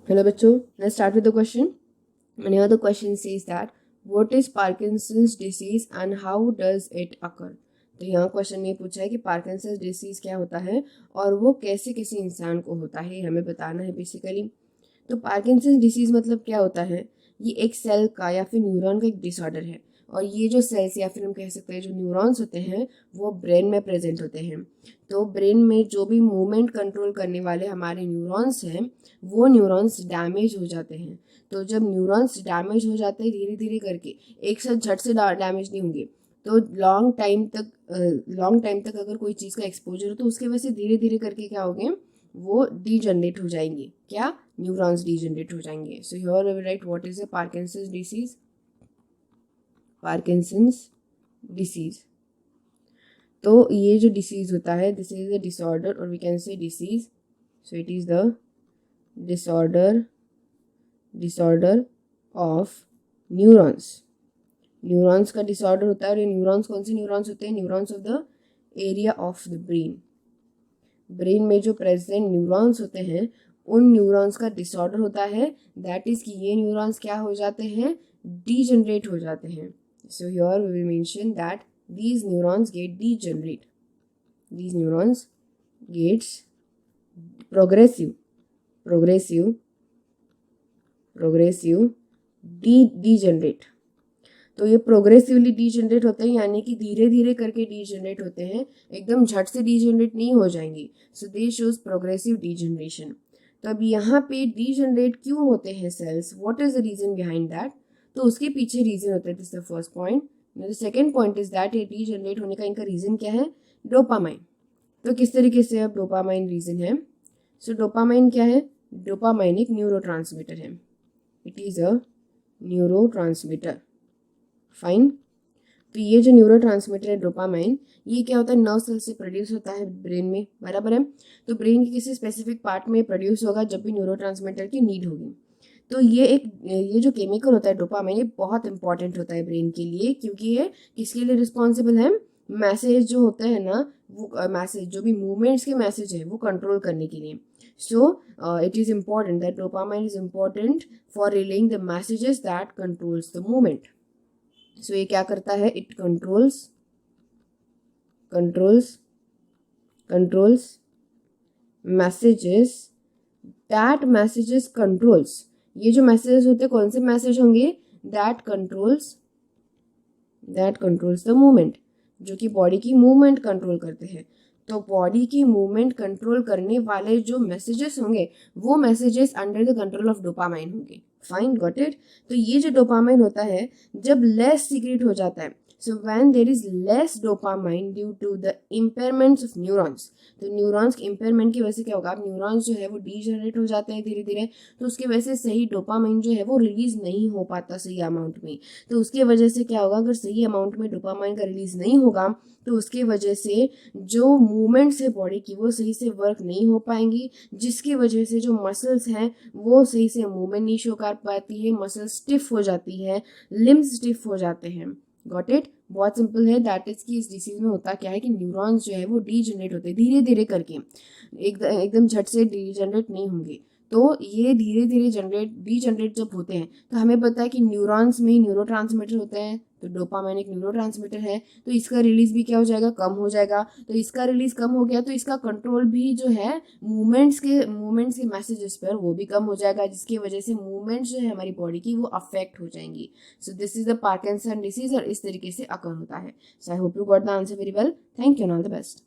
Hello बच्चों, let's start with the question. And here the question says that what is Parkinson's disease and how does it occur? तो यहाँ question ये पूछा है कि Parkinson's disease क्या होता है और वो कैसे किसी इंसान को होता है, हमें बताना है बेसिकली। तो पार्किंसंस डिसीज मतलब क्या होता है? ये एक सेल का या फिर न्यूरॉन का एक डिसऑर्डर है और ये जो सेल्स या फिर हम कह सकते हैं जो न्यूरॉन्स होते हैं वो ब्रेन में प्रेजेंट होते हैं। तो ब्रेन में जो भी मूवमेंट कंट्रोल करने वाले हमारे न्यूरॉन्स हैं वो न्यूरॉन्स डैमेज हो जाते हैं। तो जब न्यूरॉन्स डैमेज हो जाते हैं धीरे धीरे करके, एक साथ झट से डैमेज नहीं होंगे, तो लॉन्ग टाइम तक अगर कोई चीज़ का एक्सपोजर हो तो उसके वजह से धीरे धीरे करके क्या होंगे, वो डीजनरेट हो जाएंगे। क्या? न्यूरॉन्स डीजनरेट हो जाएंगे। So here we write what is a Parkinson's disease. Parkinson's disease, तो ये जो डिसीज होता है दिस इज अ डिसऑर्डर और we can say disease. So it is the disorder of neurons. Neurons का डिसऑर्डर होता है और ये न्यूरॉन्स कौन से न्यूरॉन्स होते हैं? Neurons of the area of the brain. Brain में जो प्रेजेंट न्यूरॉन्स होते हैं उन न्यूरॉन्स का डिसऑर्डर होता है। दैट इज कि ये न्यूरॉन्स क्या हो जाते हैं? डीजनरेट हो जाते हैं। So here we will mention that these neurons get degenerate. These neurons gets progressive degenerate. तो ये प्रोग्रेसिवली डीजनरेट होते हैं, यानी कि धीरे धीरे करके डीजनरेट होते हैं, एकदम झट से डीजनरेट नहीं हो जाएंगे। So they shows progressive degeneration. तो अब यहाँ पे डीजनरेट क्यों होते हैं cells? What is the reason behind that? तो उसके पीछे रीजन होता है। This is the first point. The second point is that ये डीजनरेट होने का इनका रीजन क्या है? डोपामाइन। तो किस तरीके से अब डोपामाइन रीजन है? सो डोपामाइन क्या है? डोपामाइन एक न्यूरोट्रांसमीटर है। It is a neurotransmitter. Fine. तो ये जो न्यूरोट्रांसमीटर है डोपामाइन, ये क्या होता है? नर्व सेल से प्रोड्यूस होता है ब्रेन में, बराबर है। तो ब्रेन के किसी स्पेसिफिक पार्ट में प्रोड्यूस होगा जब भी न्यूरोट्रांसमीटर की नीड होगी। तो ये जो केमिकल होता है डोपामाइन, ये बहुत इंपॉर्टेंट होता है ब्रेन के लिए, क्योंकि ये किसके लिए रिस्पॉन्सिबल है? मैसेज जो होता है ना, वो मैसेज जो भी मूवमेंट्स के मैसेज है वो कंट्रोल करने के लिए। So it is important that dopamine is important for relaying the messages that controls the movement. So ये क्या करता है? It controls messages, that messages controls. ये जो मैसेजेस होते हैं कौन से मैसेज होंगे? दैट कंट्रोल्स द मूवमेंट, जो कि बॉडी की मूवमेंट कंट्रोल करते हैं। तो बॉडी की मूवमेंट कंट्रोल करने वाले जो मैसेजेस होंगे वो messages under the control of dopamine होंगे। Fine, got it. तो ये जो डोपामाइन होता है जब लेस सीक्रेट हो जाता है, so when there is less dopamine due to the impairments of neurons, तो न्यूरॉन्स के इम्पेयरमेंट की वजह से क्या होगा? अब न्यूरॉन्स जो है वो डीजनरेट हो जाते हैं धीरे धीरे, तो उसकी वजह से सही डोपामाइन जो है वो रिलीज नहीं हो पाता सही अमाउंट में। तो उसके वजह से क्या होगा? अगर सही अमाउंट में डोपामाइन का रिलीज नहीं होगा तो उसके वजह से जो मूवमेंट्स है बॉडी की वो सही से वर्क नहीं हो पाएंगी, जिसकी वजह से जो मसल्स हैं वो सही से मूवमेंट नहीं शो कर पाती है, मसल स्टिफ हो जाती है, लिम्स स्टिफ हो जाते हैं। Got it? बहुत सिंपल है। दैट इज कि इस डिसीज में होता क्या है कि न्यूरॉन्स जो है वो डीजनरेट होते हैं धीरे धीरे करके, एकदम झट से डीजनरेट नहीं होंगे। तो ये धीरे धीरे डीजनरेट जब होते हैं तो हमें पता है कि न्यूरॉन्स में न्यूरोट्रांसमीटर होते हैं। तो डोपामाइन एक न्यूरोट्रांसमीटर है, तो इसका रिलीज भी क्या हो जाएगा? कम हो जाएगा। तो इसका रिलीज कम हो गया तो इसका कंट्रोल भी जो है मूवमेंट्स के मैसेजेस पर वो भी कम हो जाएगा, जिसकी वजह से मूवमेंट्स जो है हमारी बॉडी की वो अफेक्ट हो जाएंगी। So this is the Parkinson disease और इस तरीके से अकर होता है। So I hope you got the answer very well. Thank you and all the best.